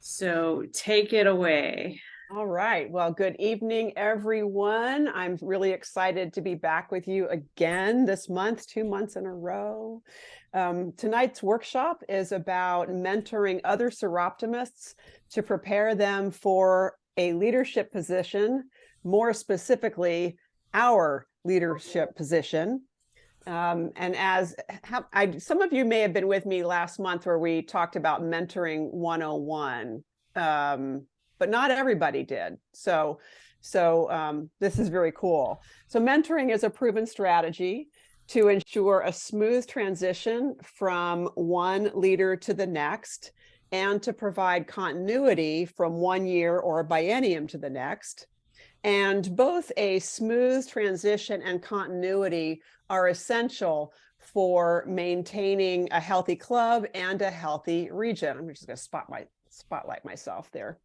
So take it away. All right. Well, good evening, everyone. I'm really excited to be back with you again this month, 2 months in a row. Tonight's workshop is about mentoring other seroptimists to prepare them for a leadership position, more specifically, our leadership position. And some of you may have been with me last month where we talked about mentoring 101. But not everybody did. So this is very cool. So mentoring is a proven strategy to ensure a smooth transition from one leader to the next and to provide continuity from 1 year or a biennium to the next. And both a smooth transition and continuity are essential for maintaining a healthy club and a healthy region. I'm just going to spotlight myself there.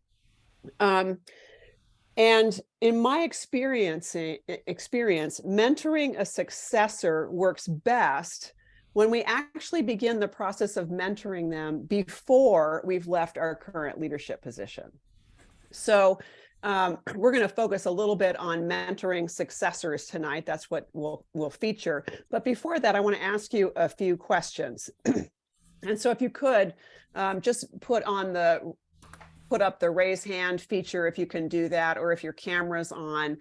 And in my experience, mentoring a successor works best when we actually begin the process of mentoring them before we've left our current leadership position. So we're going to focus a little bit on mentoring successors tonight. That's what we'll feature. But before that, I want to ask you a few questions. And so if you could just put up the raise hand feature if you can do that, or if your camera's on,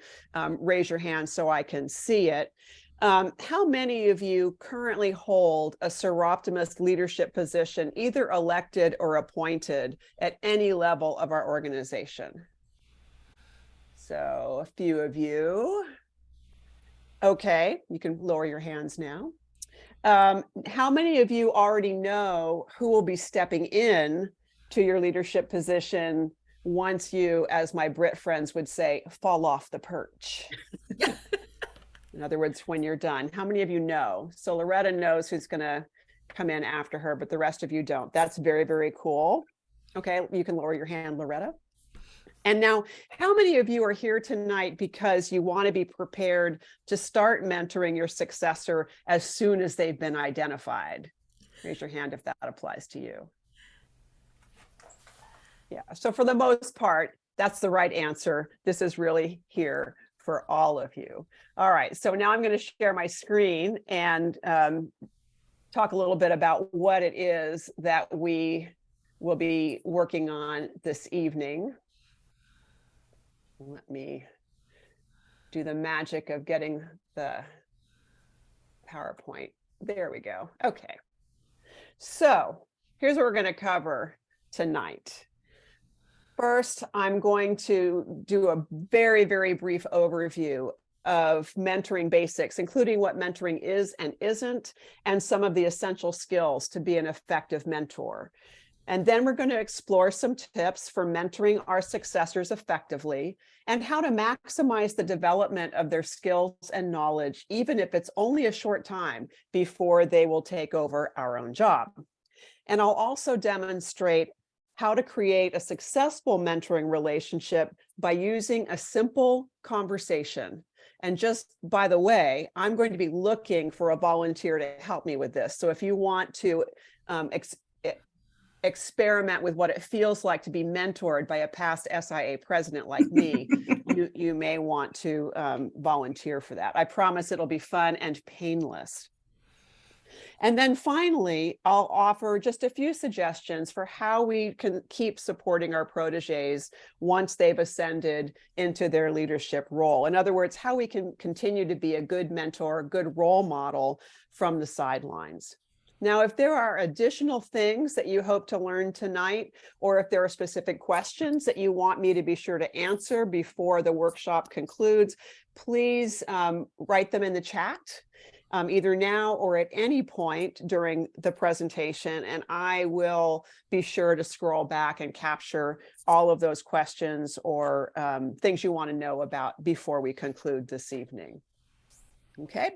raise your hand so I can see it. How many of you currently hold a seroptimist leadership position, either elected or appointed at any level of our organization? So a few of you. Okay, you can lower your hands now. How many of you already know who will be stepping in to your leadership position once you, as my Brit friends would say, fall off the perch? In other words, when you're done. How many of you know? So Loretta knows who's going to come in after her, but the rest of you don't. That's very, very cool. Okay, you can lower your hand, Loretta. And now, how many of you are here tonight because you want to be prepared to start mentoring your successor as soon as they've been identified? Raise your hand if that applies to you. Yeah, so for the most part, that's the right answer. This is really here for all of you. All right, so now I'm going to share my screen and talk a little bit about what it is that we will be working on this evening. Let me do the magic of getting the PowerPoint. There we go. Okay. So here's what we're going to cover tonight. First, I'm going to do a very, very brief overview of mentoring basics, including what mentoring is and isn't, and some of the essential skills to be an effective mentor. And then we're going to explore some tips for mentoring our successors effectively and how to maximize the development of their skills and knowledge, even if it's only a short time before they will take over our own job. And I'll also demonstrate how to create a successful mentoring relationship by using a simple conversation. And just by the way, I'm going to be looking for a volunteer to help me with this. So if you want to experiment with what it feels like to be mentored by a past SIA president like me, you may want to volunteer for that. I promise it'll be fun and painless. And then finally, I'll offer just a few suggestions for how we can keep supporting our proteges once they've ascended into their leadership role. In other words, how we can continue to be a good mentor, a good role model from the sidelines. Now, if there are additional things that you hope to learn tonight, or if there are specific questions that you want me to be sure to answer before the workshop concludes, please write them in the chat, either now or at any point during the presentation, and I will be sure to scroll back and capture all of those questions or things you want to know about before we conclude this evening. Okay.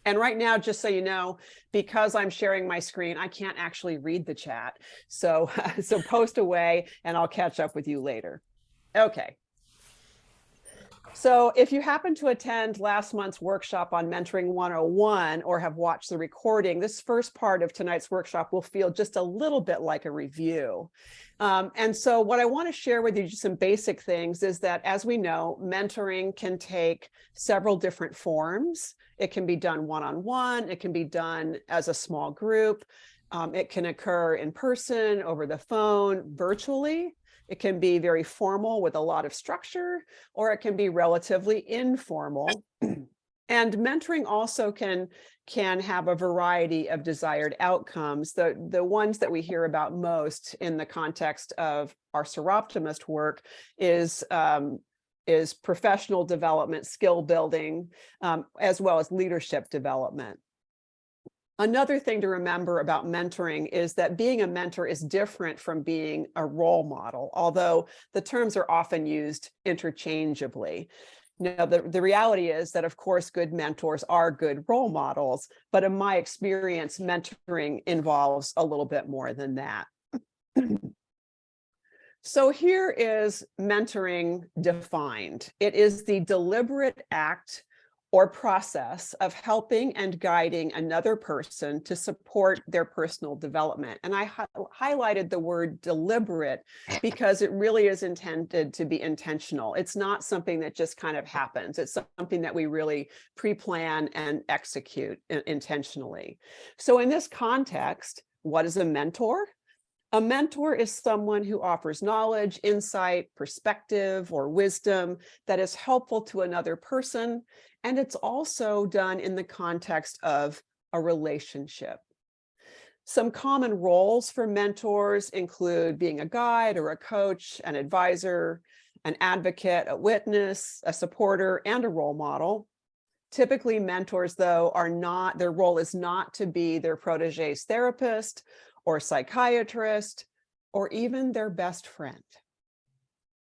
And right now, just so you know, because I'm sharing my screen, I can't actually read the chat. So post away and I'll catch up with you later. Okay. So if you happen to attend last month's workshop on Mentoring 101 or have watched the recording, this first part of tonight's workshop will feel just a little bit like a review. And so what I want to share with you, just some basic things, is that as we know, mentoring can take several different forms. It can be done one-on-one, it can be done as a small group, it can occur in person, over the phone, virtually. It can be very formal with a lot of structure, or it can be relatively informal. And mentoring also can have a variety of desired outcomes. The ones that we hear about most in the context of our Seroptimist work is professional development, skill building, as well as leadership development. Another thing to remember about mentoring is that being a mentor is different from being a role model, although the terms are often used interchangeably. Now, the reality is that, of course, good mentors are good role models, but in my experience, mentoring involves a little bit more than that. So here is mentoring defined. It is the deliberate act or process of helping and guiding another person to support their personal development. And I highlighted the word deliberate because it really is intended to be intentional. It's not something that just kind of happens. It's something that we really pre-plan and execute intentionally. So in this context, what is a mentor? A mentor is someone who offers knowledge, insight, perspective, or wisdom that is helpful to another person. And it's also done in the context of a relationship. Some common roles for mentors include being a guide or a coach, an advisor, an advocate, a witness, a supporter, and a role model. Typically, mentors, though, their role is not to be their protege's therapist or psychiatrist, or even their best friend.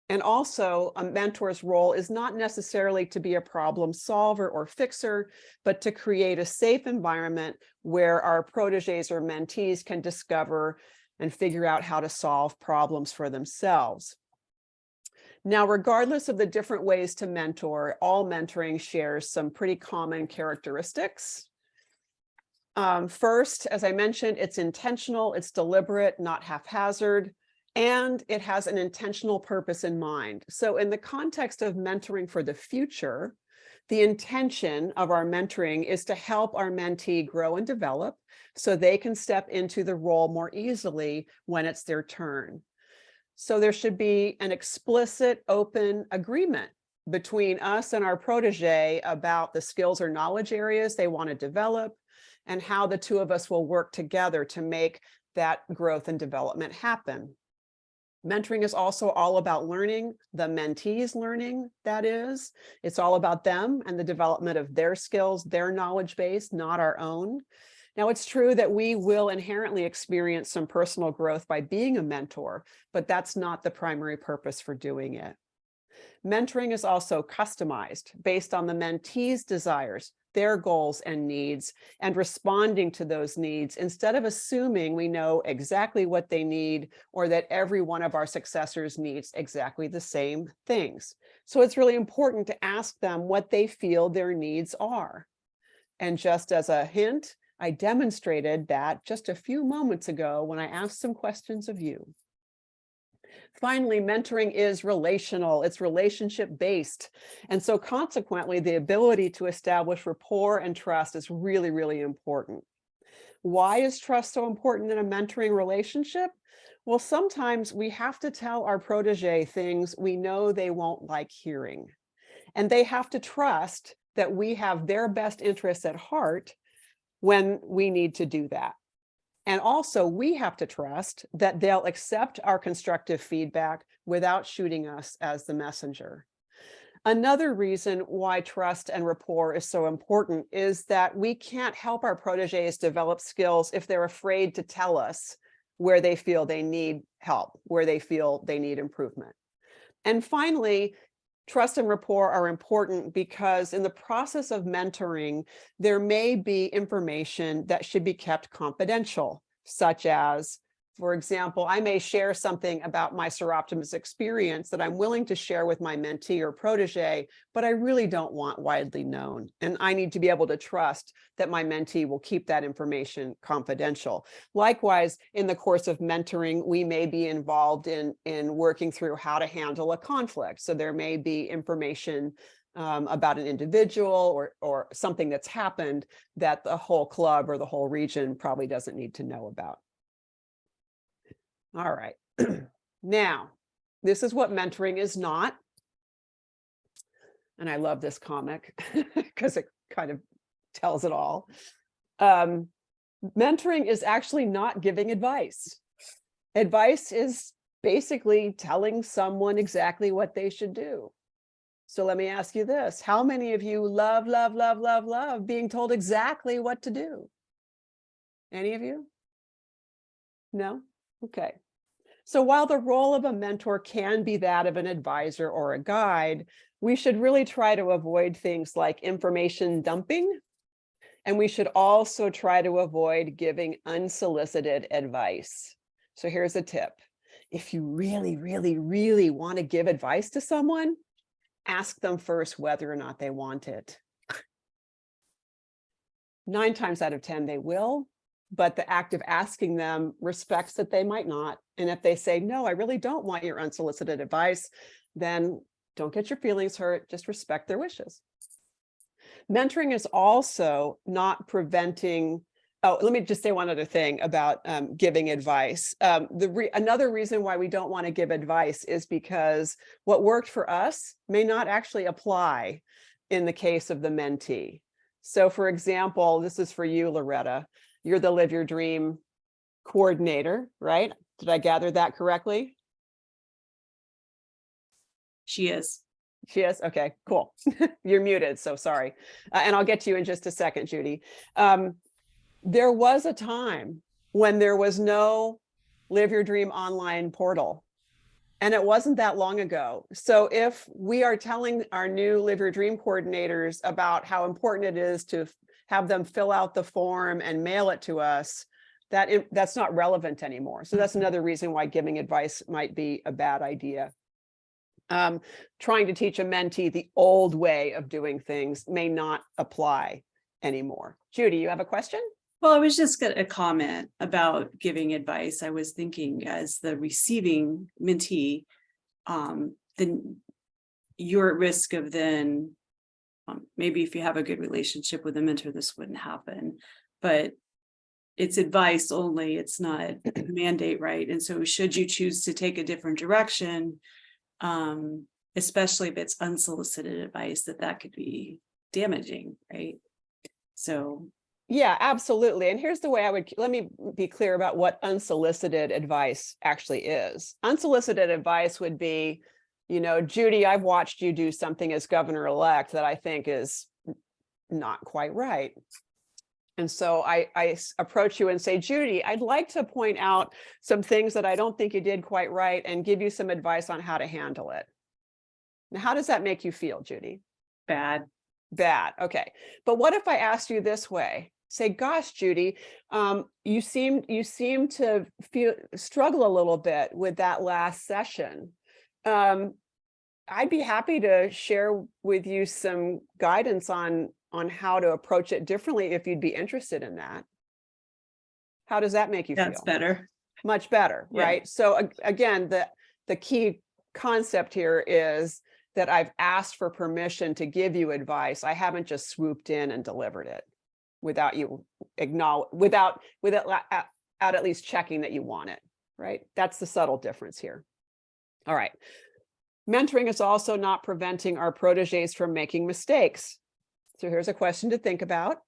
And also, a mentor's role is not necessarily to be a problem solver or fixer, but to create a safe environment where our proteges or mentees can discover and figure out how to solve problems for themselves. Now, regardless of the different ways to mentor, all mentoring shares some pretty common characteristics. First, as I mentioned, it's intentional, it's deliberate, not haphazard, and it has an intentional purpose in mind. So in the context of mentoring for the future, the intention of our mentoring is to help our mentee grow and develop so they can step into the role more easily when it's their turn. So there should be an explicit, open agreement between us and our protege about the skills or knowledge areas they want to develop, and how the two of us will work together to make that growth and development happen. Mentoring is also all about learning, the mentees learning, that is. It's all about them and the development of their skills, their knowledge base, not our own. Now, it's true that we will inherently experience some personal growth by being a mentor, but that's not the primary purpose for doing it. Mentoring is also customized based on the mentee's desires, their goals and needs, and responding to those needs instead of assuming we know exactly what they need or that every one of our successors needs exactly the same things. So it's really important to ask them what they feel their needs are. And just as a hint, I demonstrated that just a few moments ago when I asked some questions of you. Finally, mentoring is relational, it's relationship-based. And so consequently, the ability to establish rapport and trust is really, really important. Why is trust so important in a mentoring relationship? Well, sometimes we have to tell our protege things we know they won't like hearing. And they have to trust that we have their best interests at heart when we need to do that. And also, we have to trust that they'll accept our constructive feedback without shooting us as the messenger. Another reason why trust and rapport is so important is that we can't help our proteges develop skills if they're afraid to tell us where they feel they need help, where they feel they need improvement. And finally, trust and rapport are important because in the process of mentoring, there may be information that should be kept confidential, such as For example, I may share something about my Seroptimus experience that I'm willing to share with my mentee or protege, but I really don't want widely known. And I need to be able to trust that my mentee will keep that information confidential. Likewise, in the course of mentoring, we may be involved in working through how to handle a conflict. So there may be information about an individual or something that's happened that the whole club or the whole region probably doesn't need to know about. All right. Now, this is what mentoring is not. And I love this comic because it kind of tells it all. Mentoring is actually not giving advice. Advice is basically telling someone exactly what they should do. So let me ask you this. How many of you love being told exactly what to do? Any of you? No? Okay. So while the role of a mentor can be that of an advisor or a guide, we should really try to avoid things like information dumping. And we should also try to avoid giving unsolicited advice. So here's a tip. If you really want to give advice to someone, ask them first whether or not they want it. 9 times out of 10, they will. But the act of asking them respects that they might not. And if they say, no, I really don't want your unsolicited advice, then don't get your feelings hurt, just respect their wishes. Mentoring is also not preventing, oh, let me just say one other thing about giving advice. Another reason why we don't want to give advice is because what worked for us may not actually apply in the case of the mentee. So for example, this is for you, Loretta. You're the Live Your Dream coordinator, right? Did I gather that correctly? She is. She is? Okay, cool. You're muted, so sorry. And I'll get to you in just a second, Judy. There was a time when there was no Live Your Dream online portal. And it wasn't that long ago. So if we are telling our new Live Your Dream coordinators about how important it is to have them fill out the form and mail it to us, that's not relevant anymore. So that's another reason why giving advice might be a bad idea. Trying to teach a mentee the old way of doing things may not apply anymore. Judy, you have a question? Well, I was just going to comment about giving advice. I was thinking as the receiving mentee, then you're at risk of then maybe if you have a good relationship with a mentor, this wouldn't happen, but it's advice only. It's not a mandate, right? And so should you choose to take a different direction, especially if it's unsolicited advice, that could be damaging, right? So yeah, absolutely. And here's the way let me be clear about what unsolicited advice actually is. Unsolicited advice would be, Judy, I've watched you do something as governor-elect that I think is not quite right. And so I approach you and say, Judy, I'd like to point out some things that I don't think you did quite right and give you some advice on how to handle it. Now, how does that make you feel, Judy? bad. Bad. Okay. But what if I asked you this way? Say, gosh, Judy, you seem to struggle a little bit with that last session. I'd be happy to share with you some guidance on how to approach it differently if you'd be interested in that. How does that make you feel? That's better. Much better, Yeah. right? So again, the key concept here is that I've asked for permission to give you advice. I haven't just swooped in and delivered it without you without at least checking that you want it, right? That's the subtle difference here. All right. Mentoring is also not preventing our proteges from making mistakes. So here's a question to think about.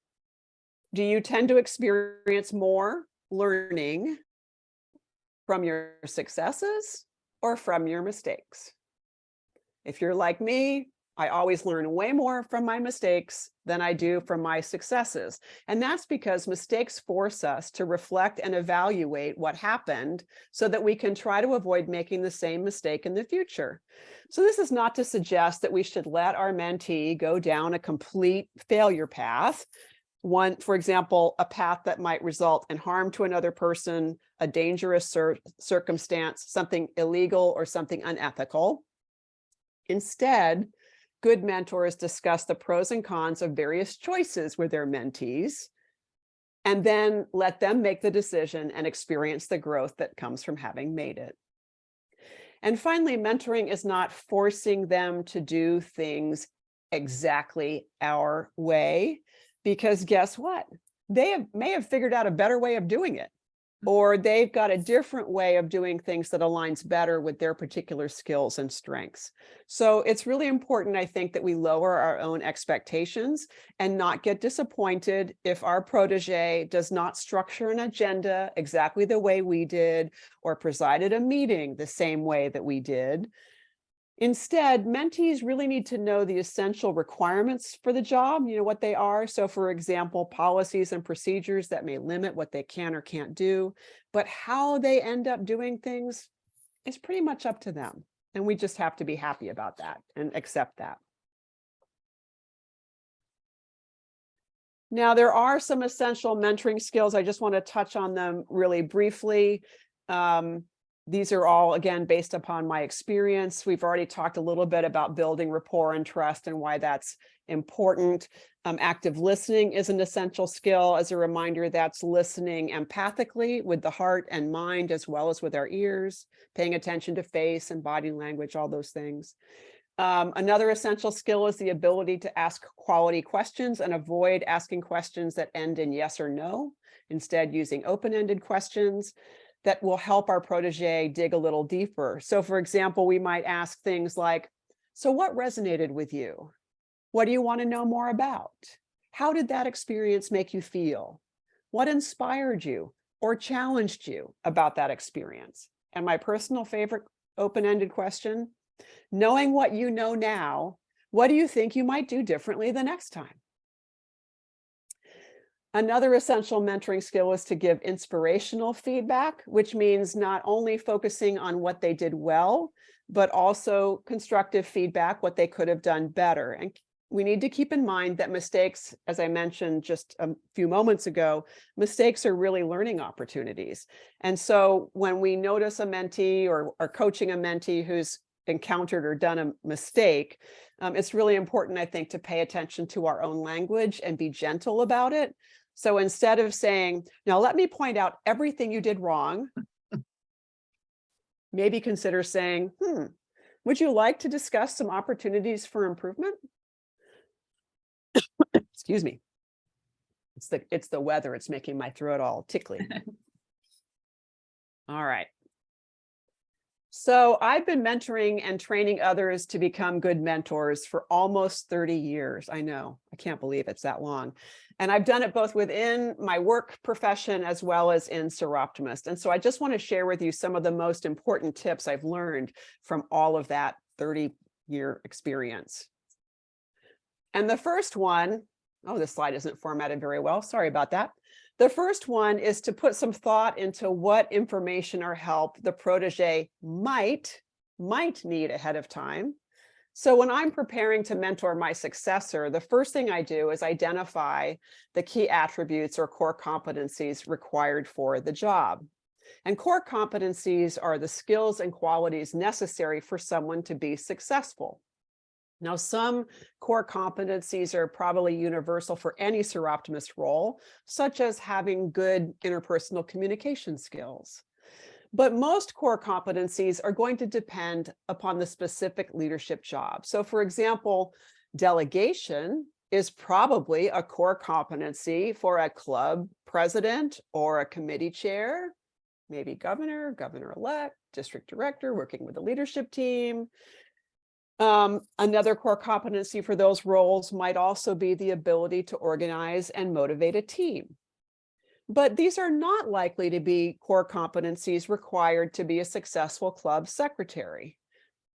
Do you tend to experience more learning from your successes or from your mistakes? If you're like me, I always learn way more from my mistakes than I do from my successes. And that's because mistakes force us to reflect and evaluate what happened so that we can try to avoid making the same mistake in the future. So this is not to suggest that we should let our mentee go down a complete failure path. One, for example, a path that might result in harm to another person, a dangerous circumstance, something illegal or something unethical. Instead, good mentors discuss the pros and cons of various choices with their mentees, and then let them make the decision and experience the growth that comes from having made it. And finally, mentoring is not forcing them to do things exactly our way, because guess what? May have figured out a better way of doing it, or they've got a different way of doing things that aligns better with their particular skills and strengths. So it's really important, I think, that we lower our own expectations and not get disappointed if our protege does not structure an agenda exactly the way we did, or presided a meeting the same way that we did. Instead, mentees really need to know the essential requirements for the job, what they are. So for example, policies and procedures that may limit what they can or can't do, but how they end up doing things is pretty much up to them. And we just have to be happy about that and accept that. Now, there are some essential mentoring skills. I just want to touch on them really briefly. These are all, again, based upon my experience. We've already talked a little bit about building rapport and trust and why that's important. Active listening is an essential skill. As a reminder, that's listening empathically with the heart and mind, as well as with our ears, paying attention to face and body language, all those things. Another essential skill is the ability to ask quality questions and avoid asking questions that end in yes or no, instead using open-ended questions that will help our protege dig a little deeper. So for example, we might ask things like, so what resonated with you? What do you want to know more about? How did that experience make you feel? What inspired you or challenged you about that experience? And my personal favorite open-ended question, knowing what you know now, what do you think you might do differently the next time? Another essential mentoring skill is to give inspirational feedback, which means not only focusing on what they did well, but also constructive feedback, what they could have done better. And we need to keep in mind that mistakes, as I mentioned just a few moments ago, mistakes are really learning opportunities. And so when we notice a mentee or are coaching a mentee who's encountered or done a mistake, it's really important, I think, to pay attention to our own language and be gentle about it. So instead of saying, now let me point out everything you did wrong, maybe consider saying, would you like to discuss some opportunities for improvement? Excuse me. It's the weather. It's making my throat all tickly. All right. So I've been mentoring and training others to become good mentors for almost 30 years. I know, I can't believe it's that long. And I've done it both within my work profession as well as in Seroptimist. And so I just want to share with you some of the most important tips I've learned from all of that 30-year experience. And the first one, oh, this slide isn't formatted very well. Sorry about that. The first one is to put some thought into what information or help the protege might need ahead of time. So when I'm preparing to mentor my successor, the first thing I do is identify the key attributes or core competencies required for the job. And core competencies are the skills and qualities necessary for someone to be successful. Now, some core competencies are probably universal for any Seroptimist role, such as having good interpersonal communication skills. But most core competencies are going to depend upon the specific leadership job. So for example, delegation is probably a core competency for a club president or a committee chair, maybe governor, governor-elect, district director, working with the leadership team. Another core competency for those roles might also be the ability to organize and motivate a team. But these are not likely to be core competencies required to be a successful club secretary.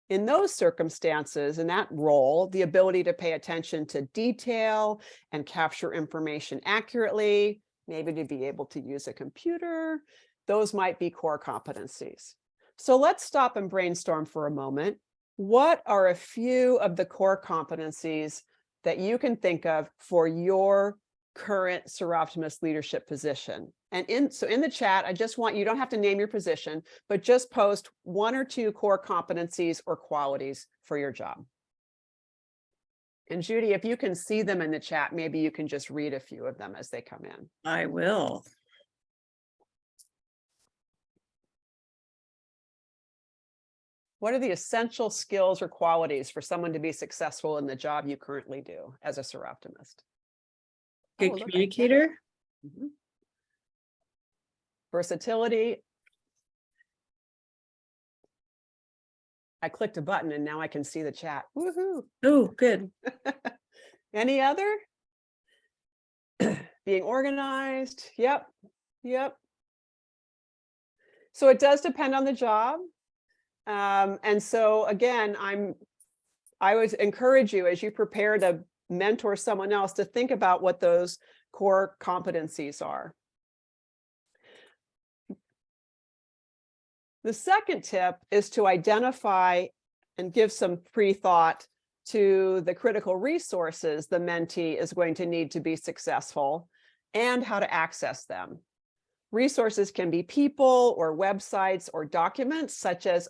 In those circumstances, in that role, the ability to pay attention to detail and capture information accurately, maybe to be able to use a computer, those might be core competencies. So let's stop and brainstorm for a moment. What are a few of the core competencies that you can think of for your current Seroptimus leadership position. And in the chat, I just want, you don't have to name your position, but just post 1 or 2 core competencies or qualities for your job. And Judy, if you can see them in the chat, maybe you can just read a few of them as they come in. I will. What are the essential skills or qualities for someone to be successful in the job you currently do as a Seroptimist? Good communicator. Mm-hmm. Versatility. I clicked a button and now I can see the chat. Woohoo. Oh, good. Any other? Being organized. Yep. So it does depend on the job. And so again, I would encourage you, as you prepare to mentor someone else, to think about what those core competencies are. The second tip is to identify and give some pre-thought to the critical resources the mentee is going to need to be successful and how to access them. Resources can be people or websites or documents such as,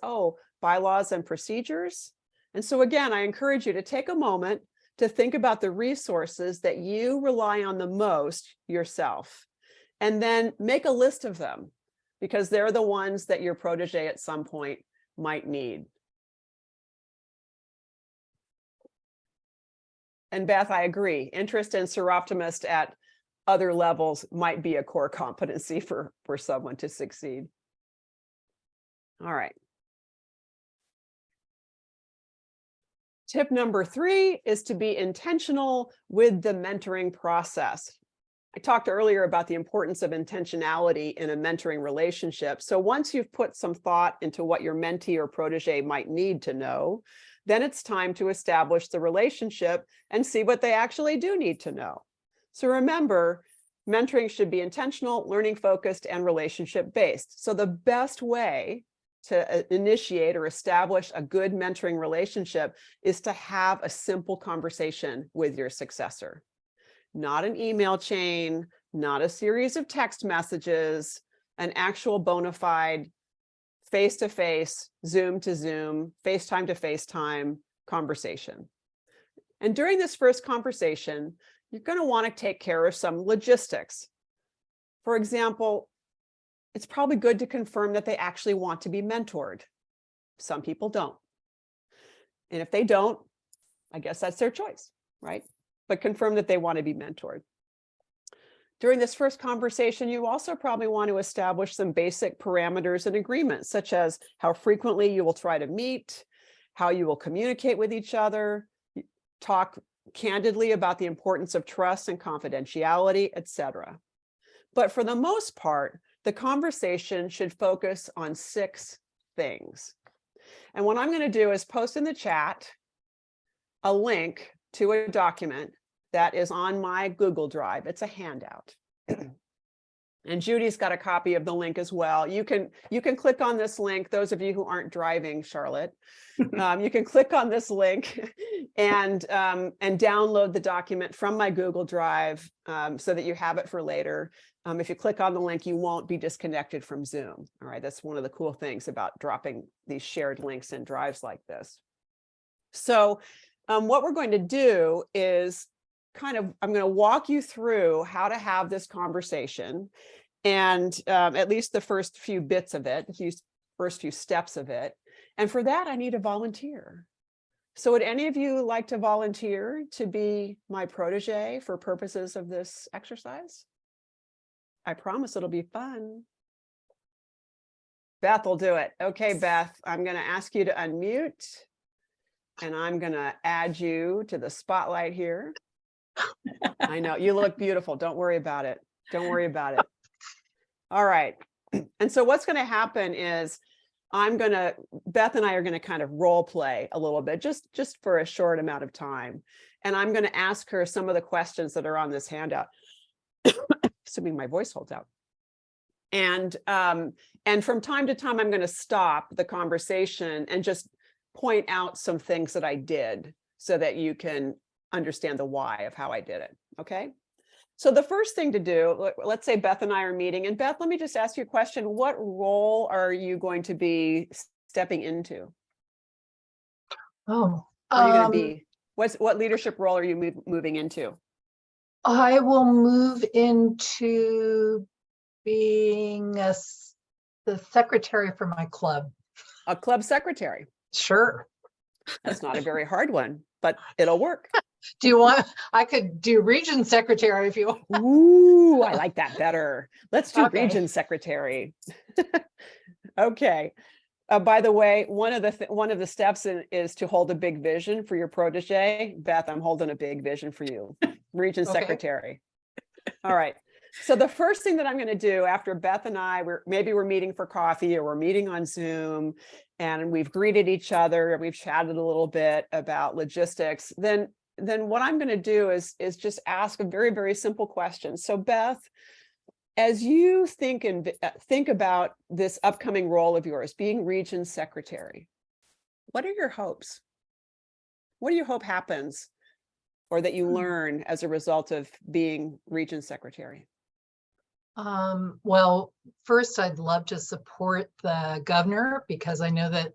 bylaws and procedures. And so again, I encourage you to take a moment to think about the resources that you rely on the most yourself, and then make a list of them, because they're the ones that your protege at some point might need. And Beth, I agree. Interest in Seroptimist at other levels might be a core competency for someone to succeed. All right. Tip number 3 is to be intentional with the mentoring process. I talked earlier about the importance of intentionality in a mentoring relationship. So once you've put some thought into what your mentee or protege might need to know, then it's time to establish the relationship and see what they actually do need to know. So remember, mentoring should be intentional, learning focused, and relationship based. So the best way to initiate or establish a good mentoring relationship is to have a simple conversation with your successor. Not an email chain, not a series of text messages, an actual bona fide face-to-face, Zoom to Zoom, FaceTime to FaceTime conversation. And during this first conversation, you're going to want to take care of some logistics. For example, it's probably good to confirm that they actually want to be mentored. Some people don't. And if they don't, I guess that's their choice, right? But confirm that they want to be mentored. During this first conversation, you also probably want to establish some basic parameters and agreements, such as how frequently you will try to meet, how you will communicate with each other, talk candidly about the importance of trust and confidentiality, etc. But for the most part, the conversation should focus on 6 things. And what I'm going to do is post in the chat a link to a document that is on my Google Drive. It's a handout. And Judy's got a copy of the link as well. You can click on this link. Those of you who aren't driving, Charlotte, you can click on this link and download the document from my Google Drive so that you have it for later. If you click on the link, you won't be disconnected from Zoom. All right, that's one of the cool things about dropping these shared links in drives like this. So what we're going to do is I'm going to walk you through how to have this conversation, and at least the first few bits of it, first few steps of it. And for that, I need a volunteer. So would any of you like to volunteer to be my protege for purposes of this exercise? I promise it'll be fun. Beth will do it. Okay, Beth, I'm going to ask you to unmute, and I'm going to add you to the spotlight here. I know you look beautiful. Don't worry about it. Don't worry about it. All right. And so what's going to happen is Beth and I are going to kind of role play a little bit, just for a short amount of time. And I'm going to ask her some of the questions that are on this handout, assuming my voice holds out. And from time to time, I'm going to stop the conversation and just point out some things that I did so that you can understand the why of how I did it. Okay. So the first thing to do, let's say Beth and I are meeting, and Beth, let me just ask you a question. What role are you going to be stepping into? Oh, What are you going to be? What leadership role are you moving into? I will move into being the secretary for my club. A club secretary. Sure. That's not a very hard one, but it'll work. Do you want, I could do region secretary if you want. Ooh, I like that better. Let's do Okay. region secretary. Okay. By the way, one of the steps is to hold a big vision for your protege. Beth, I'm holding a big vision for you, region Okay. secretary. All right. So the first thing that I'm going to do after Beth and I, maybe we're meeting for coffee or we're meeting on Zoom and we've greeted each other and we've chatted a little bit about logistics, then what I'm going to do is just ask a very, very simple question. So Beth, as you think about this upcoming role of yours, being region secretary, what are your hopes? What do you hope happens or that you learn as a result of being region secretary? Well, first, I'd love to support the governor because I know that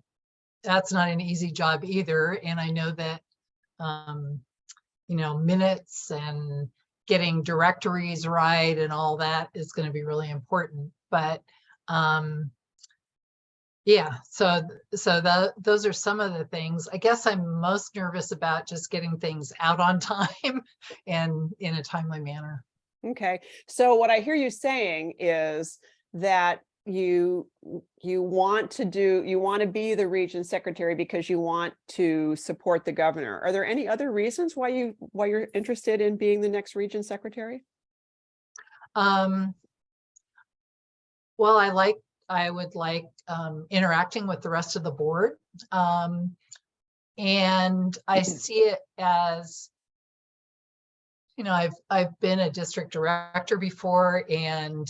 that's not an easy job either. And I know that, minutes and getting directories right and all that is going to be really important. But yeah, so those are some of the things. I guess I'm most nervous about just getting things out on time and in a timely manner. Okay. So what I hear you saying is that you want to be the region secretary because you want to support the governor. Are there any other reasons why you're interested in being the next region secretary? Well, I would like interacting with the rest of the board. And I see it as, I've been a district director before, and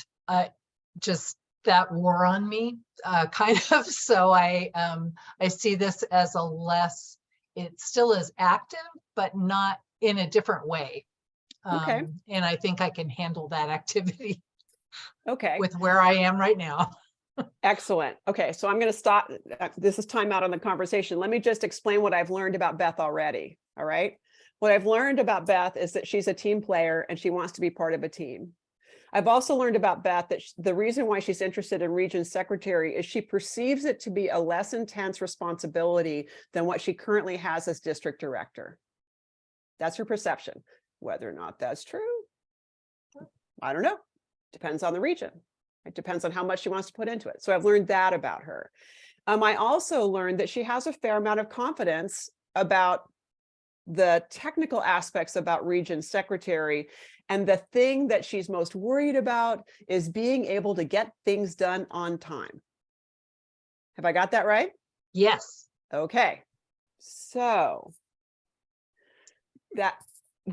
just that wore on me, kind of. So I see this as it still is active, but not in a different way. Okay. And I think I can handle that activity. Okay. With where I am right now. Excellent. Okay, so I'm going to stop. This is time out on the conversation. Let me just explain what I've learned about Beth already. All right. What I've learned about Beth is that she's a team player and she wants to be part of a team. I've also learned about Beth that the reason why she's interested in region secretary is she perceives it to be a less intense responsibility than what she currently has as district director. That's her perception. Whether or not that's true, I don't know. Depends on the region. It depends on how much she wants to put into it. So I've learned that about her. I also learned that she has a fair amount of confidence about the technical aspects about region secretary. And the thing that she's most worried about is being able to get things done on time. Have I got that right? Yes. Okay. So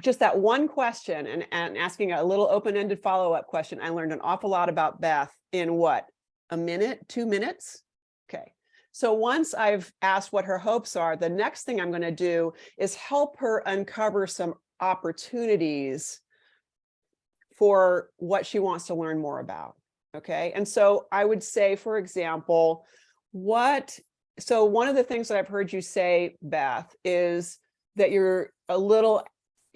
just that one question and asking a little open-ended follow-up question, I learned an awful lot about Beth in what, a minute, 2 minutes? Okay. So once I've asked what her hopes are, the next thing I'm going to do is help her uncover some opportunities for what she wants to learn more about. Okay. And so I would say, for example, so one of the things that I've heard you say, Beth, is that you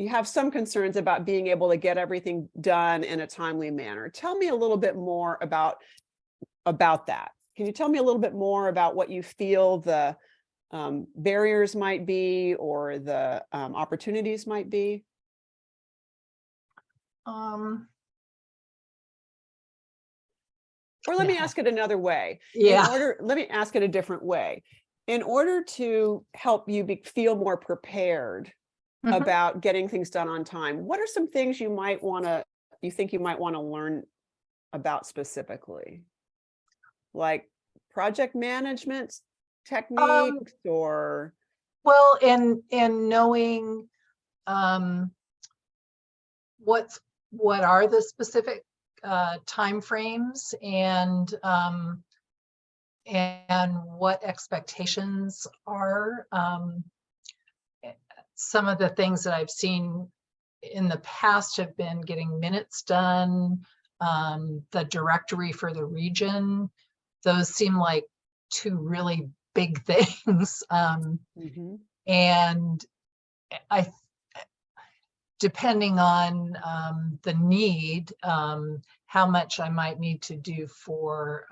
have some concerns about being able to get everything done in a timely manner. Tell me a little bit more about that. Can you tell me a little bit more about what you feel the barriers might be or the opportunities might be? Or let me ask it another way. Yeah. Let me ask it a different way. In order to help you feel more prepared about getting things done on time, what are some things you think you might want to learn about specifically? Like project management techniques or? Well, and knowing what are the specific timeframes and what expectations are. Some of the things that I've seen in the past have been getting minutes done, the directory for the region. Those seem like two really big things. Mhm. And I, depending on the need, how much I might need to do for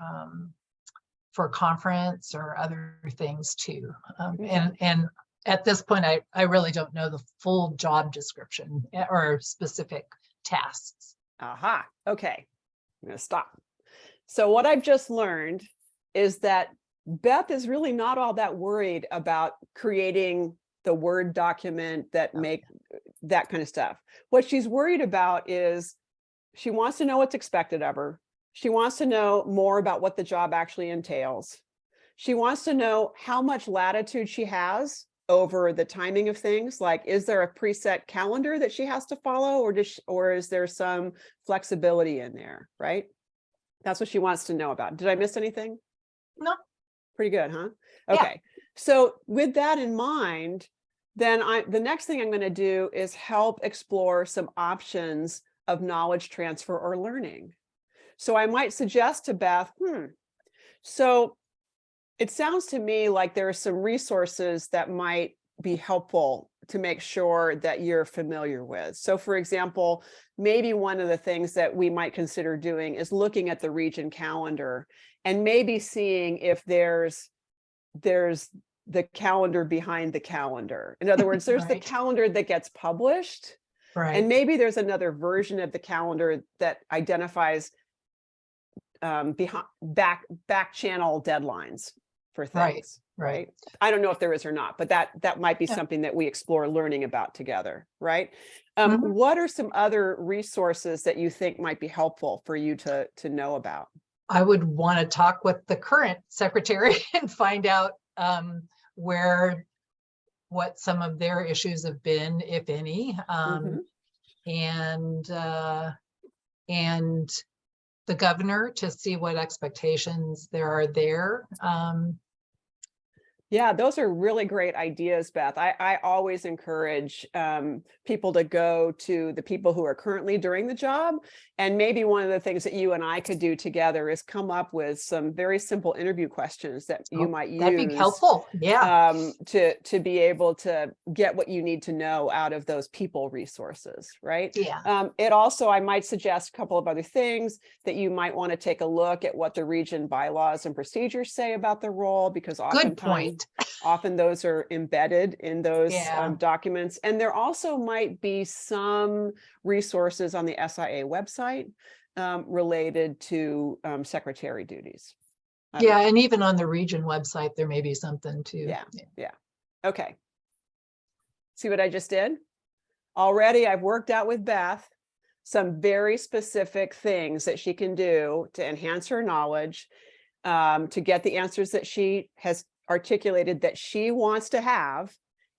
conference or other things too. And at this point, I really don't know the full job description or specific tasks. Aha. Okay. I'm going to stop. So what I've just learned is that Beth is really not all that worried about creating the Word document that make that kind of stuff. What she's worried about is she wants to know what's expected of her. She wants to know more about what the job actually entails. She wants to know how much latitude she has over the timing of things. Like, is there a preset calendar that she has to follow, or is there some flexibility in there, right? That's what she wants to know about. Did I miss anything? No. Pretty good, huh? Yeah. Okay. So with that in mind, then the next thing I'm going to do is help explore some options of knowledge transfer or learning. So I might suggest to Beth, so it sounds to me like there are some resources that might be helpful to make sure that you're familiar with. So for example, maybe one of the things that we might consider doing is looking at the region calendar and maybe seeing if there's the calendar behind the calendar. In other words, there's the Right. calendar that gets published, Right. and maybe there's another version of the calendar that identifies behind back channel deadlines for things. Right. I don't know if there is or not, but that might be something that we explore learning about together. Right. What are some other resources that you think might be helpful for you to know about? I would want to talk with the current secretary and find out what some of their issues have been, if any, and the governor to see what expectations there are there. Yeah, those are really great ideas, Beth. I always encourage people to go to the people who are currently doing the job. And maybe one of the things that you and I could do together is come up with some very simple interview questions that you might use. That'd be helpful. Yeah. To be able to get what you need to know out of those people resources, right? Yeah. It also, I might suggest a couple of other things that you might want to take a look at what the region bylaws and procedures say about the role, because often those are embedded in those documents. And there also might be some resources on the SIA website related to secretary duties. And even on the region website, there may be something too. Yeah. Okay. See what I just did? Already I've worked out with Beth some very specific things that she can do to enhance her knowledge, to get the answers that she has articulated that she wants to have,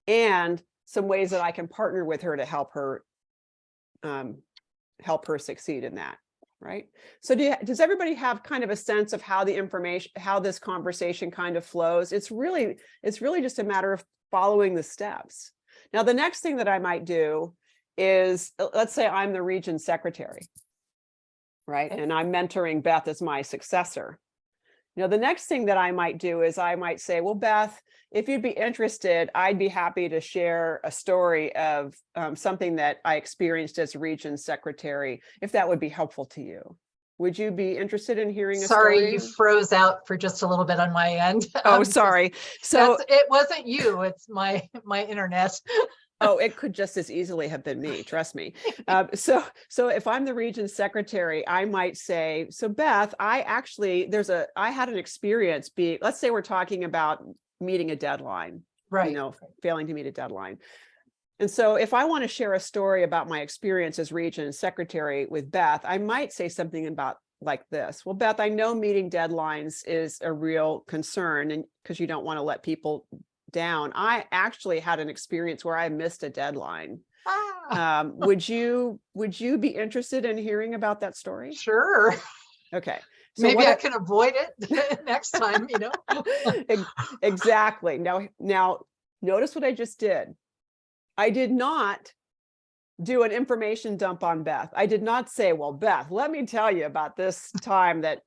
and some ways that I can partner with her to help her succeed in that. Right. So does everybody have kind of a sense of how this conversation kind of flows? It's really just a matter of following the steps. Now, the next thing that I might do is, let's say I'm the region secretary, right? And I'm mentoring Beth as my successor. The next thing that I might do is I might say, well, Beth, if you'd be interested, I'd be happy to share a story of something that I experienced as region secretary, if that would be helpful to you. Would you be interested in hearing a story? Sorry, you froze out for just a little bit on my end. Oh, sorry. So it wasn't you, it's my internet. Oh, it could just as easily have been me, trust me. So if I'm the region secretary, I might say, so Beth, I had an experience let's say we're talking about meeting a deadline, right? Failing to meet a deadline. And so if I want to share a story about my experience as region secretary with Beth, I might say something about like this. Well, Beth, I know meeting deadlines is a real concern, and because you don't want to let people down. I actually had an experience where I missed a deadline. Would you be interested in hearing about that story? Sure. Okay. So maybe I can avoid it next time, Exactly. Now notice what I just did. I did not do an information dump on Beth. I did not say, well, Beth, let me tell you about this time that,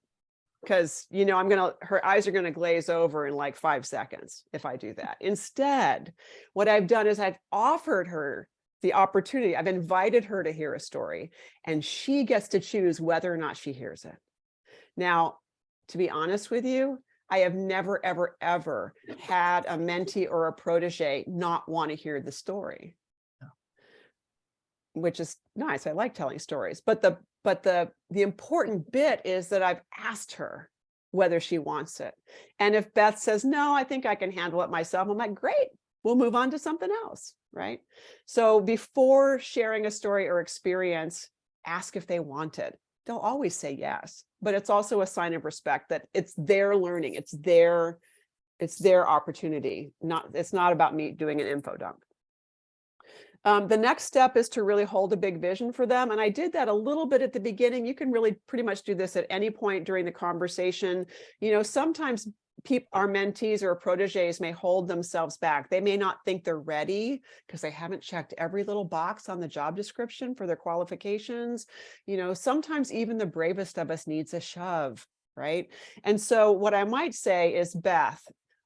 because, you know, her eyes are going to glaze over in like 5 seconds if I do that. Instead, what I've done is I've offered her the opportunity. I've invited her to hear a story, and she gets to choose whether or not she hears it. Now, to be honest with you, I have never, ever, ever had a mentee or a protege not want to hear the story, which is nice. I like telling stories, but the important bit is that I've asked her whether she wants it. And if Beth says, no, I think I can handle it myself, I'm like, great, we'll move on to something else, right? So before sharing a story or experience, ask if they want it. They'll always say yes, but it's also a sign of respect that it's their learning, it's their opportunity. It's not about me doing an info dump. The next step is to really hold a big vision for them. And I did that a little bit at the beginning. You can really pretty much do this at any point during the conversation. You know, sometimes our mentees or proteges may hold themselves back. They may not think they're ready because they haven't checked every little box on the job description for their qualifications. You know, sometimes even the bravest of us needs a shove, right? And so what I might say is, Beth,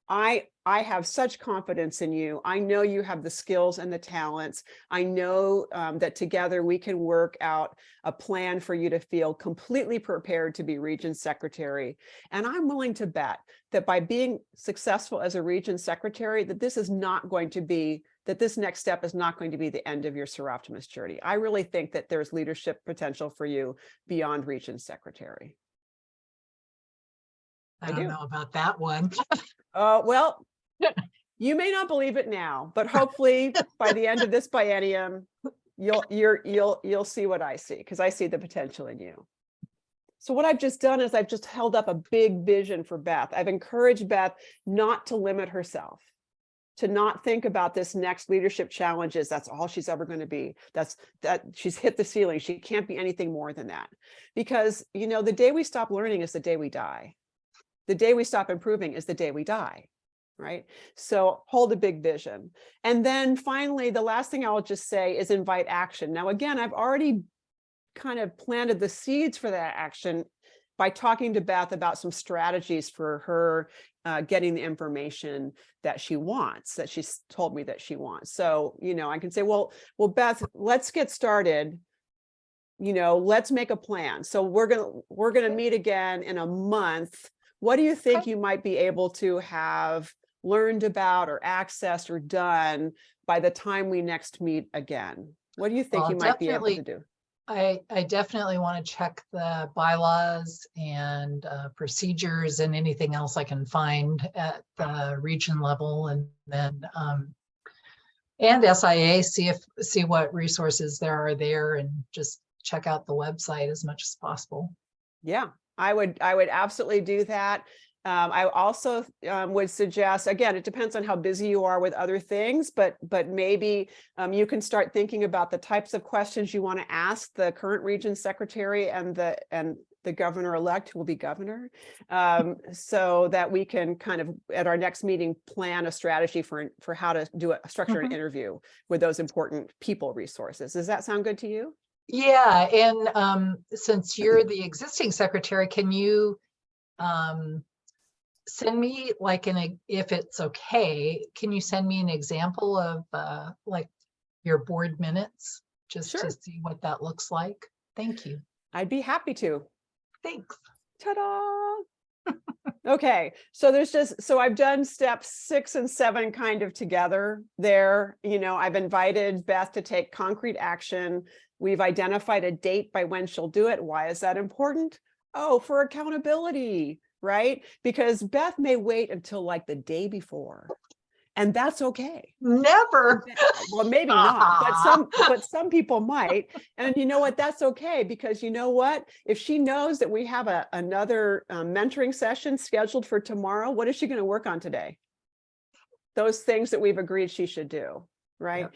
I have such confidence in you. I know you have the skills and the talents. I know that together we can work out a plan for you to feel completely prepared to be region secretary. And I'm willing to bet that by being successful as a region secretary, that this next step is not going to be the end of your SPR Optimist journey. I really think that there's leadership potential for you beyond region secretary. I don't know about that one. Well, you may not believe it now, but hopefully by the end of this biennium, you'll see what I see, because I see the potential in you. So what I've just done is I've just held up a big vision for Beth. I've encouraged Beth not to limit herself, to not think about this next leadership challenge as that's all she's ever going to be. That she's hit the ceiling. She can't be anything more than that. Because, you know, the day we stop learning is the day we die. The day we stop improving is the day we die, right? So hold a big vision. And then finally, the last thing I'll just say is invite action. Now, again, I've already kind of planted the seeds for that action by talking to Beth about some strategies for her getting the information that she wants, that she's told me that she wants. So, you know, I can say, well, Beth, let's get started. You know, let's make a plan. So we're gonna meet again in a month. What do you think you might be able to have learned about or accessed or done by the time we next meet again? What do you think you might be able to do? I definitely want to check the bylaws and procedures and anything else I can find at the region level, and then and SIA, see what resources there are there, and just check out the website as much as possible. Yeah, I would absolutely do that. I also would suggest, again, it depends on how busy you are with other things, but maybe you can start thinking about the types of questions you want to ask the current region secretary and the governor-elect, who will be governor, so that we can kind of, at our next meeting, plan a strategy for how to structure an interview with those important people resources. Does that sound good to you? Yeah, and since you're the existing secretary, can you send me like if it's okay, can you send me an example of like your board minutes, just to see what that looks like? Thank you. I'd be happy to. Thanks. Ta-da! Okay, so I've done steps 6 and 7 kind of together there. You know, I've invited Beth to take concrete action. We've identified a date by when she'll do it. Why is that important? Oh, for accountability, right? Because Beth may wait until like the day before, and that's okay. Never. Well, maybe not, but some people might. And you know what? That's okay, because you know what? If she knows that we have another mentoring session scheduled for tomorrow, what is she going to work on today? Those things that we've agreed she should do, right? Yep.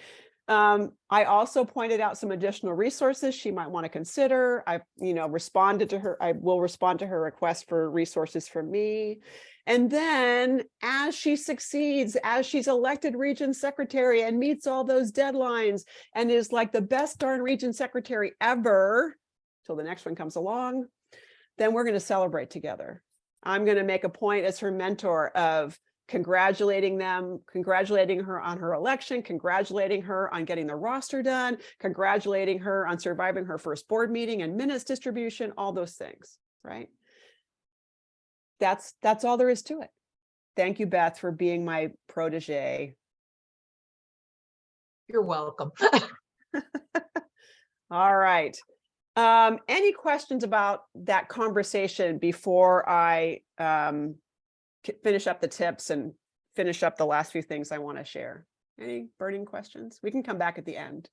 I also pointed out some additional resources she might want to consider. I responded to her. I will respond to her request for resources from me. And then as she succeeds, as she's elected region secretary and meets all those deadlines and is like the best darn region secretary ever, till the next one comes along, then we're going to celebrate together. I'm going to make a point as her mentor of congratulating them, congratulating her on her election, congratulating her on getting the roster done, congratulating her on surviving her first board meeting and minutes distribution, all those things, right? That's all there is to it. Thank you, Beth, for being my protege. You're welcome. All right. Any questions about that conversation before I finish up the tips and finish up the last few things I want to share? Any burning questions? We can come back at the end.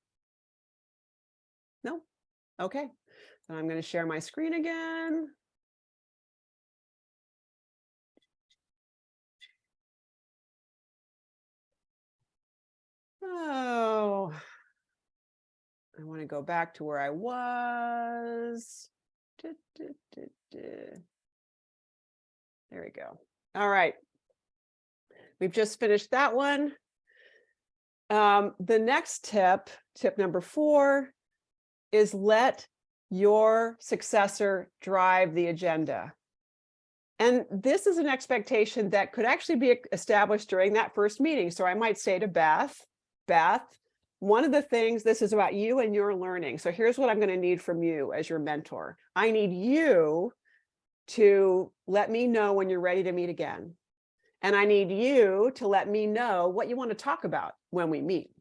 No? Okay. Then I'm going to share my screen again. Oh, I want to go back to where I was. There we go. All right. We've just finished that one. The next tip number 4, is let your successor drive the agenda. And this is an expectation that could actually be established during that first meeting. So I might say to Beth, one of the things, this is about you and your learning. So here's what I'm going to need from you as your mentor. I need you to let me know when you're ready to meet again. And I need you to let me know what you want to talk about when we meet.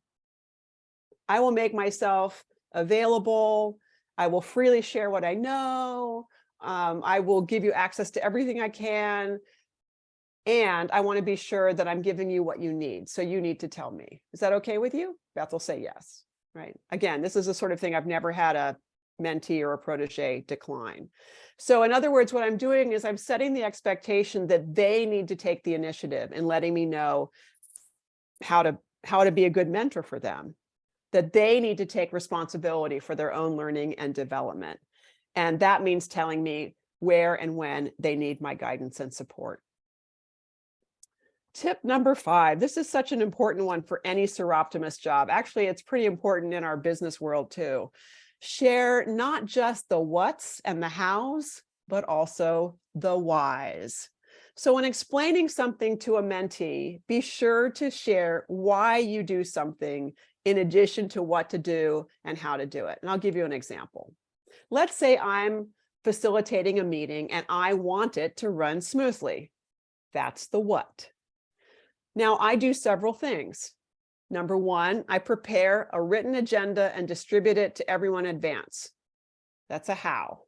I will make myself available. I will freely share what I know. I will give you access to everything I can. And I want to be sure that I'm giving you what you need. So you need to tell me. Is that okay with you? Beth will say yes, right? Again, this is the sort of thing I've never had a mentee or a protege decline. So in other words, what I'm doing is I'm setting the expectation that they need to take the initiative and letting me know how to be a good mentor for them, that they need to take responsibility for their own learning and development. And that means telling me where and when they need my guidance and support. Tip number 5, this is such an important one for any Seroptimist job. Actually, it's pretty important in our business world too. Share not just the what's and the how's, but also the why's. So when explaining something to a mentee, be sure to share why you do something in addition to what to do and how to do it. And I'll give you an example. Let's say I'm facilitating a meeting and I want it to run smoothly. That's the what. Now, I do several things. Number 1, I prepare a written agenda and distribute it to everyone in advance. That's a how.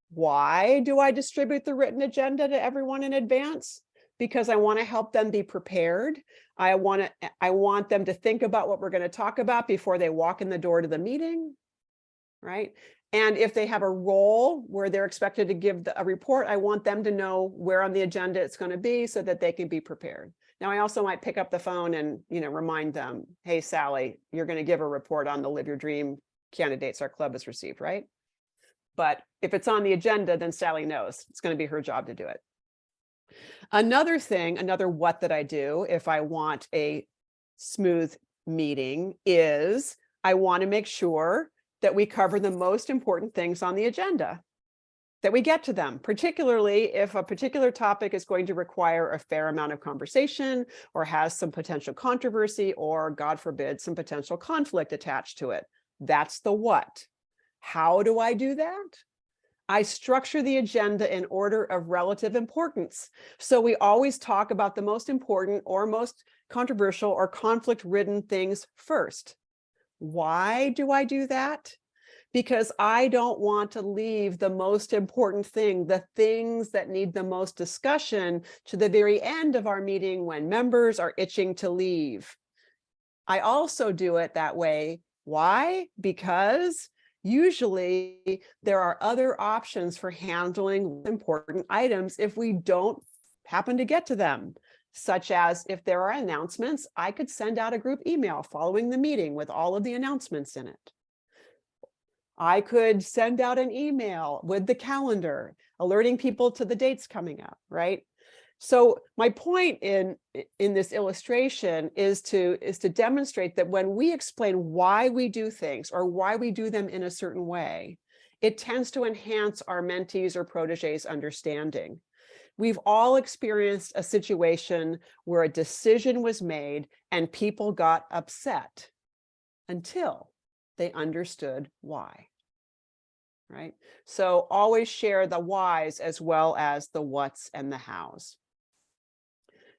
Why do I distribute the written agenda to everyone in advance? Because I want to help them be prepared. I want them to think about what we're going to talk about before they walk in the door to the meeting, right? And if they have a role where they're expected to give a report, I want them to know where on the agenda it's going to be so that they can be prepared. Now, I also might pick up the phone and, remind them, hey, Sally, you're going to give a report on the Live Your Dream candidates our club has received, right? But if it's on the agenda, then Sally knows it's going to be her job to do it. Another what that I do if I want a smooth meeting is I want to make sure that we cover the most important things on the agenda, that we get to them, particularly if a particular topic is going to require a fair amount of conversation or has some potential controversy or, God forbid, some potential conflict attached to it. That's the what. How do I do that? I structure the agenda in order of relative importance. So we always talk about the most important or most controversial or conflict-ridden things first. Why do I do that? Because I don't want to leave the most important thing, the things that need the most discussion, to the very end of our meeting when members are itching to leave. I also do it that way. Why? Because usually there are other options for handling important items if we don't happen to get to them. such as if there are announcements, I could send out a group email following the meeting with all of the announcements in it. I could send out an email with the calendar, alerting people to the dates coming up, right? So my point in this illustration is to demonstrate that when we explain why we do things or why we do them in a certain way, it tends to enhance our mentees or proteges' understanding. We've all experienced a situation where a decision was made and people got upset until they understood why. Right? So always share the whys as well as the whats and the hows.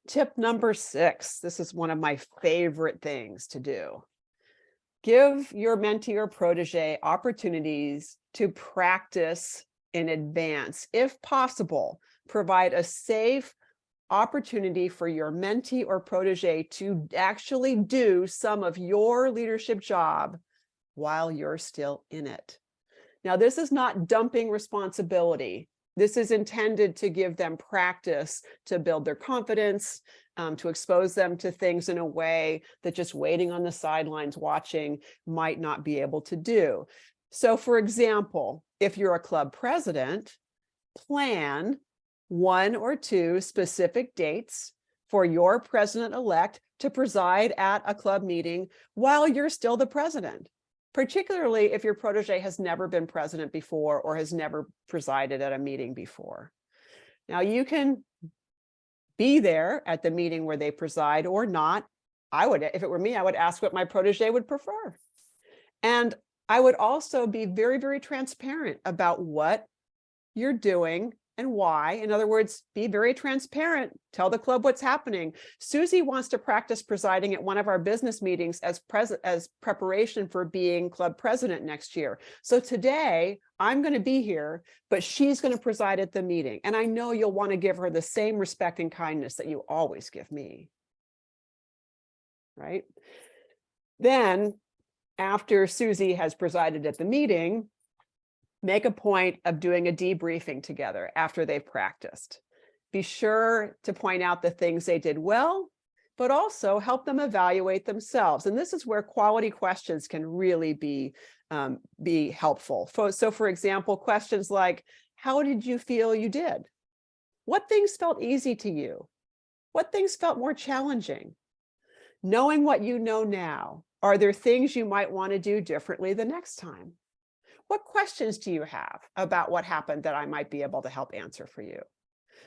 Tip number 6, this is one of my favorite things to do. Give your mentee or protege opportunities to practice in advance. If possible, provide a safe opportunity for your mentee or protege to actually do some of your leadership job while you're still in it. Now, this is not dumping responsibility. This is intended to give them practice to build their confidence, to expose them to things in a way that just waiting on the sidelines watching might not be able to do. So, for example, if you're a club president, plan 1 or 2 specific dates for your president-elect to preside at a club meeting while you're still the president, particularly if your protege has never been president before or has never presided at a meeting before. Now, you can be there at the meeting where they preside or not. If it were me, I would ask what my protege would prefer. And I would also be very, very transparent about what you're doing and why. In other words, be very transparent. Tell the club what's happening. Susie wants to practice presiding at one of our business meetings as preparation for being club president next year. So today I'm going to be here, but she's going to preside at the meeting. And I know you'll want to give her the same respect and kindness that you always give me. Right? Then, after Susie has presided at the meeting, make a point of doing a debriefing together after they've practiced. Be sure to point out the things they did well, but also help them evaluate themselves. And this is where quality questions can really be helpful. So for example, questions like, how did you feel you did? What things felt easy to you? What things felt more challenging? Knowing what you know now, are there things you might want to do differently the next time? What questions do you have about what happened that I might be able to help answer for you?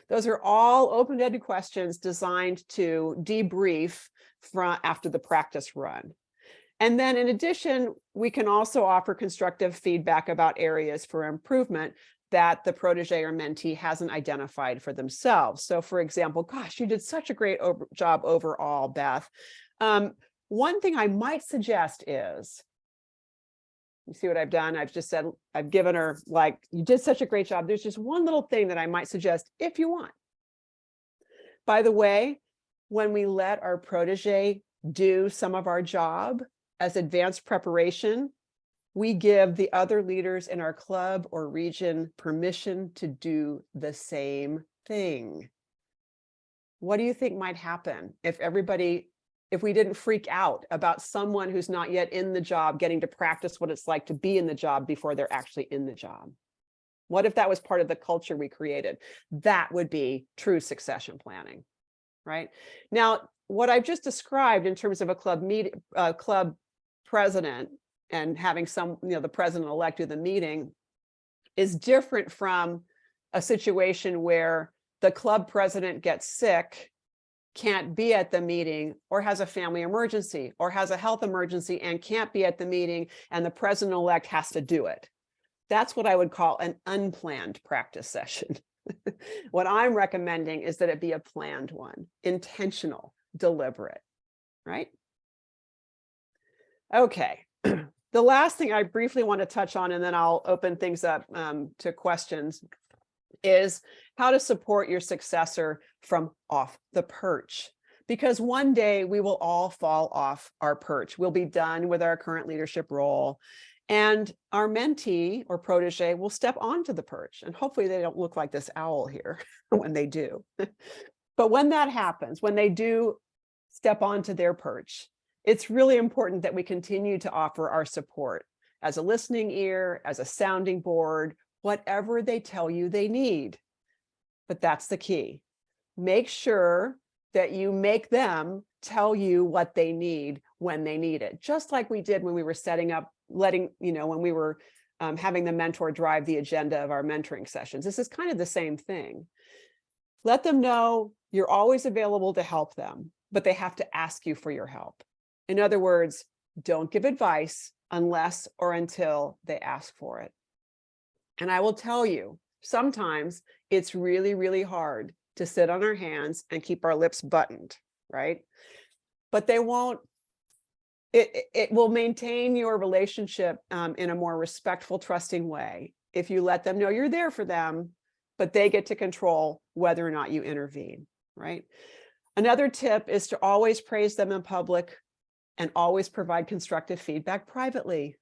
Those are all open-ended questions designed to debrief after the practice run. And then in addition, we can also offer constructive feedback about areas for improvement that the protege or mentee hasn't identified for themselves. So for example, gosh, you did such a great job overall, Beth. One thing I might suggest is, you see what I've done? I've just said, I've given her like, you did such a great job. There's just one little thing that I might suggest if you want. By the way, when we let our protege do some of our job as advanced preparation, we give the other leaders in our club or region permission to do the same thing. What do you think might happen if we didn't freak out about someone who's not yet in the job getting to practice what it's like to be in the job before they're actually in the job? What if that was part of the culture we created? That would be true succession planning, right? Now, what I've just described in terms of a club president and having the president-elect do the meeting is different from a situation where the club president gets sick, can't be at the meeting, or has a family emergency or has a health emergency and can't be at the meeting, and the president-elect has to do it. That's what I would call an unplanned practice session. What I'm recommending is that it be a planned one, intentional, deliberate, right? Okay. The last thing I briefly want to touch on, and then I'll open things up to questions, is how to support your successor from off the perch. Because one day we will all fall off our perch. We'll be done with our current leadership role, and our mentee or protege will step onto the perch. And hopefully they don't look like this owl here when they do. But when that happens, when they do step onto their perch, it's really important that we continue to offer our support as a listening ear, as a sounding board, whatever they tell you they need. But that's the key. Make sure that you make them tell you what they need when they need it. Just like we did when we were setting up, when we were having the mentor drive the agenda of our mentoring sessions. This is kind of the same thing. Let them know you're always available to help them, but they have to ask you for your help. In other words, don't give advice unless or until they ask for it. And I will tell you, sometimes it's really, really hard to sit on our hands and keep our lips buttoned, right? But they won't, it will maintain your relationship in a more respectful, trusting way if you let them know you're there for them, but they get to control whether or not you intervene, right? Another tip is to always praise them in public and always provide constructive feedback privately.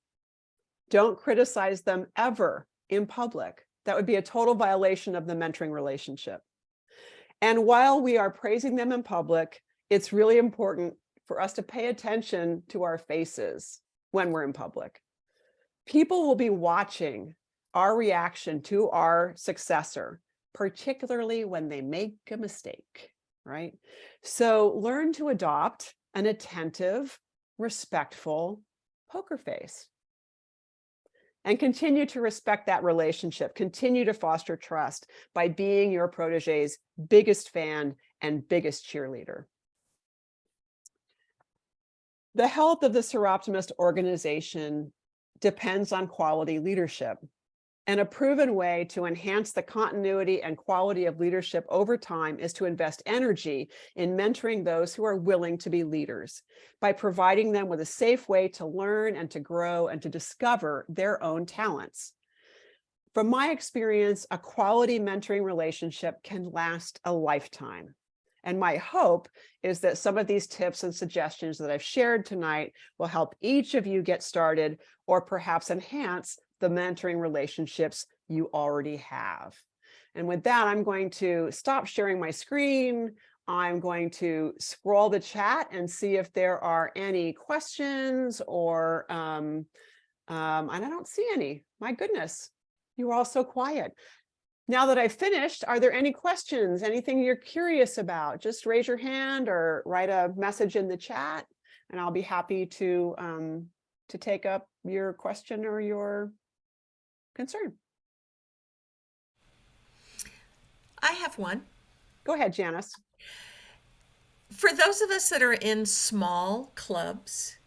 Don't criticize them ever in public. That would be a total violation of the mentoring relationship. And while we are praising them in public, it's really important for us to pay attention to our faces when we're in public. People will be watching our reaction to our successor, particularly when they make a mistake, right? So learn to adopt an attentive, respectful poker face. And continue to respect that relationship. Continue to foster trust by being your protege's biggest fan and biggest cheerleader. The health of the Seroptimist organization depends on quality leadership. And a proven way to enhance the continuity and quality of leadership over time is to invest energy in mentoring those who are willing to be leaders by providing them with a safe way to learn and to grow and to discover their own talents. From my experience, a quality mentoring relationship can last a lifetime. And my hope is that some of these tips and suggestions that I've shared tonight will help each of you get started or perhaps enhance the mentoring relationships you already have. And with that, I'm going to stop sharing my screen. I'm going to scroll the chat and see if there are any questions or, and I don't see any. My goodness, you were all so quiet. Now that I've finished, are there any questions? Anything you're curious about? Just raise your hand or write a message in the chat, and I'll be happy to take up your question or your concern. I have one. Go ahead, Janice. For those of us that are in small clubs,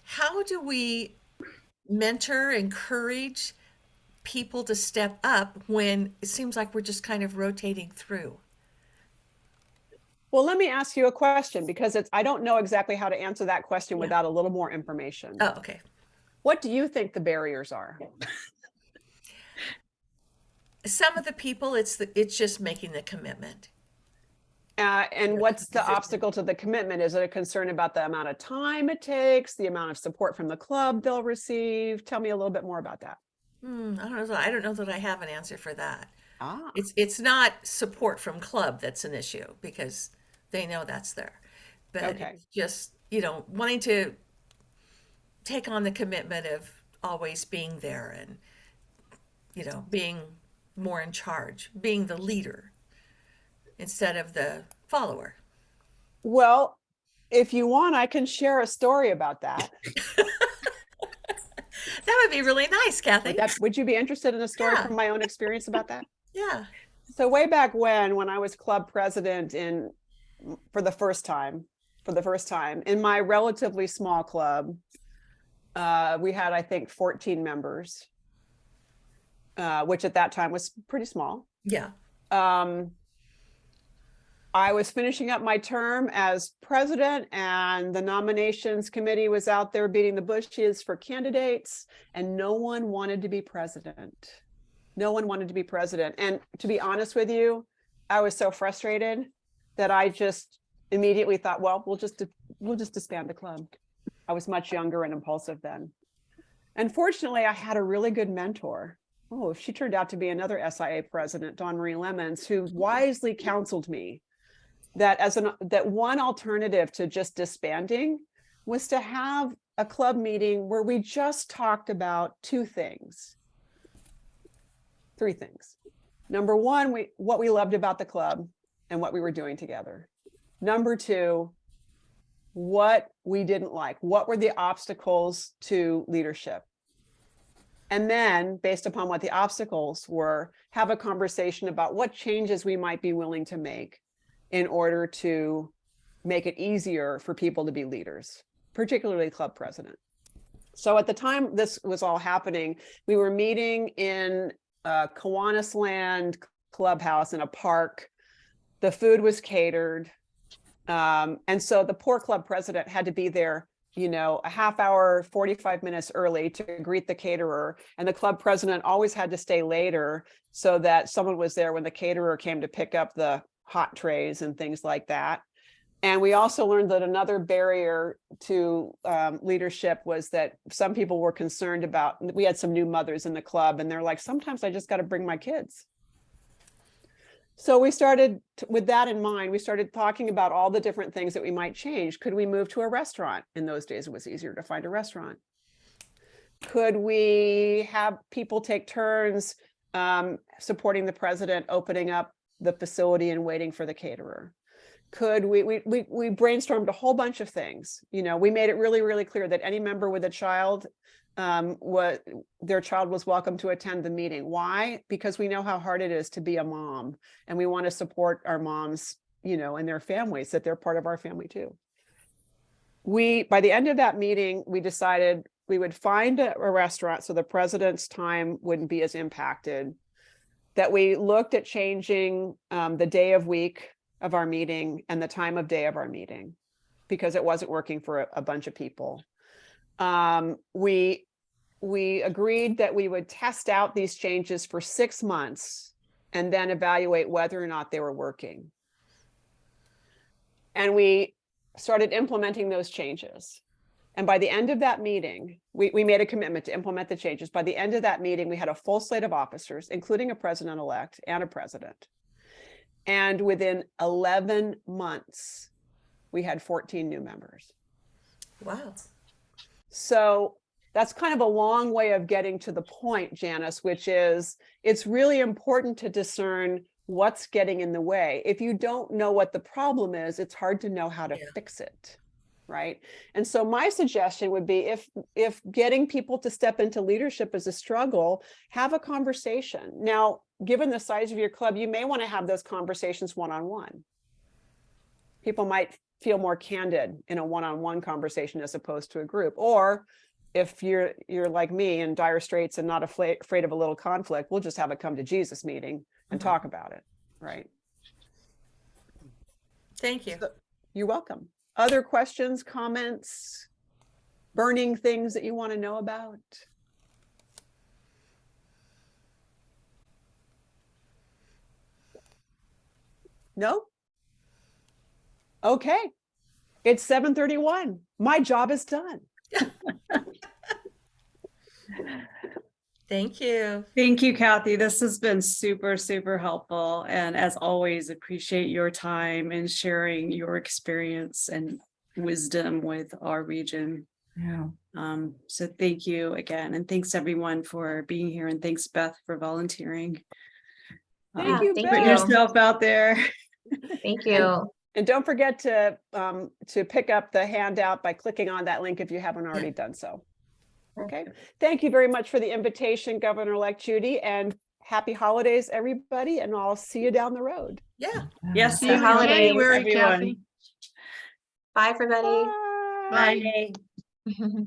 how do we mentor, encourage people to step up when it seems like we're just kind of rotating through? Well, let me ask you a question because I don't know exactly how to answer that question Yeah. without a little more information. Oh, okay. What do you think the barriers are? Some of the people, it's just making the commitment. And what's the obstacle to the commitment? Is it a concern about the amount of time it takes, the amount of support from the club they'll receive? Tell me a little bit more about that. I don't know that I have an answer for that. Ah, It's not support from club that's an issue because they know that's there. But okay. it's just, wanting to take on the commitment of always being there and, being more in charge, being the leader instead of the follower. Well, if you want, I can share a story about that. That would be really nice, Cathy. Would you be interested in a story Yeah. from my own experience about that? Yeah. So way back when I was club president for the first time in my relatively small club, we had, I think, 14 members, which at that time was pretty small. Yeah. I was finishing up my term as president, and the nominations committee was out there beating the bushes for candidates, and no one wanted to be president. No one wanted to be president. And to be honest with you, I was so frustrated that I just immediately thought, well, we'll just disband the club. I was much younger and impulsive then. And fortunately, I had a really good mentor. Oh, she turned out to be another SIA president, Dawn Marie Lemons, who wisely counseled me that one alternative to just disbanding was to have a club meeting where we just talked about three things. Number one, what we loved about the club and what we were doing together. Number two, what we didn't like. What were the obstacles to leadership? And then, based upon what the obstacles were, have a conversation about what changes we might be willing to make in order to make it easier for people to be leaders, particularly club president. So at the time this was all happening, we were meeting in Kiwanis Land Clubhouse in a park. The food was catered. And so the poor club president had to be there, a half hour, 45 minutes early to greet the caterer. And the club president always had to stay later so that someone was there when the caterer came to pick up the hot trays and things like that. And we also learned that another barrier to leadership was that some people were concerned about, we had some new mothers in the club, and they're like, sometimes I just got to bring my kids. So we started, with that in mind, we started talking about all the different things that we might change. Could we move to a restaurant? In those days, it was easier to find a restaurant. Could we have people take turns supporting the president, opening up the facility and waiting for the caterer? Could we brainstormed a whole bunch of things. We made it really, really clear that any member with a child, their child was welcome to attend the meeting. Why? Because we know how hard it is to be a mom, and we want to support our moms, and their families, that they're part of our family too. By the end of that meeting, we decided we would find a restaurant so the president's time wouldn't be as impacted, that we looked at changing the day of week of our meeting and the time of day of our meeting, because it wasn't working for a bunch of people. We agreed that we would test out these changes for 6 months and then evaluate whether or not they were working. And we started implementing those changes. And by the end of that meeting, we made a commitment to implement the changes. By the end of that meeting, we had a full slate of officers, including a president-elect and a president. And within 11 months, we had 14 new members. Wow. So that's kind of a long way of getting to the point, Janice, which is it's really important to discern what's getting in the way. If you don't know what the problem is, it's hard to know how to fix it, right? And so my suggestion would be if getting people to step into leadership is a struggle, have a conversation. Now, given the size of your club, you may want to have those conversations one-on-one. People might feel more candid in a one-on-one conversation as opposed to a group. Or if you're like me in dire straits and not afraid of a little conflict, we'll just have a come to Jesus meeting and talk about it, right? Thank you. So, you're welcome. Other questions, comments, burning things that you want to know about? No? Okay. It's 7:31. My job is done. Thank you. Thank you, Cathy. This has been super, super helpful. And as always, appreciate your time and sharing your experience and wisdom with our region. Yeah. So thank you again. And thanks everyone for being here. And thanks, Beth, for volunteering. Thank you, thank Beth. Put yourself out there. Thank you. And don't forget to pick up the handout by clicking on that link if you haven't already done so. Okay. Thank you very much for the invitation, Governor-elect Judy, and happy holidays, everybody. And I'll see you down the road. Yeah. Yes. Happy holidays, everyone. Cathy. Bye, everybody. Bye. Bye.